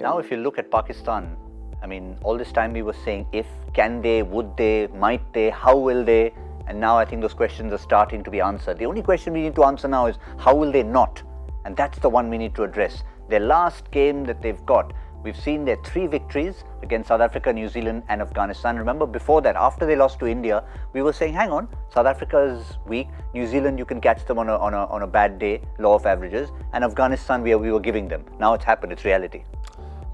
Now if you look at Pakistan, I mean, all this time we were saying if, can they, would they, might they, how will they, and now I think those questions are starting to be answered. The only question we need to answer now is how will they not, and that's the one we need to address. Their last game that they've got, we've seen their 3 victories against South Africa, New Zealand and Afghanistan. Remember before that, after they lost to India, we were saying, hang on, South Africa is weak, New Zealand you can catch them on a bad day, law of averages, and Afghanistan we were giving them. Now it's happened, it's reality.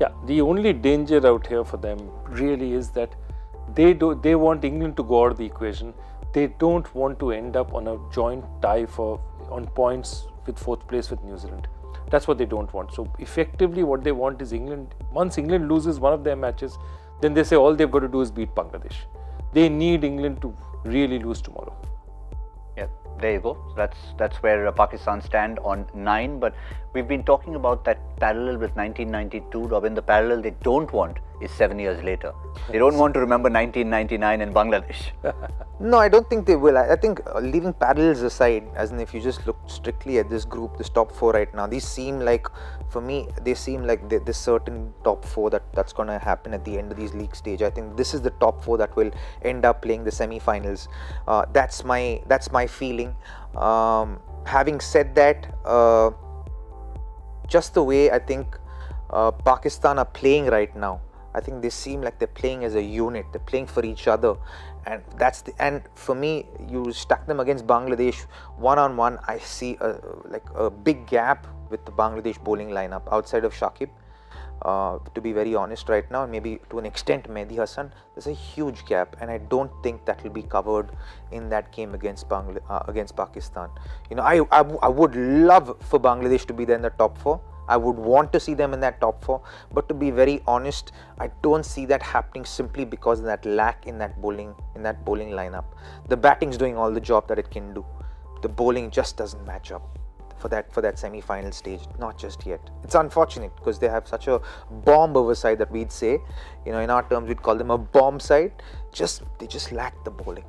Yeah, the only danger out here for them really is that they want England to go out of the equation. They don't want to end up on a joint tie on points with 4th place with New Zealand. That's what they don't want. So effectively what they want is England, once England loses one of their matches, then they say all they've got to do is beat Bangladesh. They need England to really lose tomorrow. Yeah, there you go. That's where Pakistan stand on 9. But we've been talking about that parallel with 1992. Robin, the parallel they don't want is 7 years later. They don't want to remember 1999 in Bangladesh. No, I don't think they will. I think leaving parallels aside, as in if you just look strictly at this group, this top 4 right now, these seem like, for me, they seem like this certain top 4 that's going to happen at the end of these league stage. I think this is the top 4 that will end up playing the semi-finals. That's my feeling. Having said that, just the way I think Pakistan are playing right now, I think they seem like they're playing as a unit. They're playing for each other, and for me, you stack them against Bangladesh one-on-one. I see a big gap with the Bangladesh bowling lineup outside of Shakib. To be very honest, right now, and maybe to an extent Mehdi Hassan, there's a huge gap, and I don't think that will be covered in that game against Pakistan. You know, I would love for Bangladesh to be there in the top 4. I would want to see them in that top 4, but to be very honest, I don't see that happening simply because of that lack in that bowling lineup. The batting's doing all the job that it can do. The bowling just doesn't match up for that semi-final stage, not just yet. It's unfortunate because they have such a bomb overside that we'd say, you know, in our terms we'd call them a bomb side. They just lack the bowling.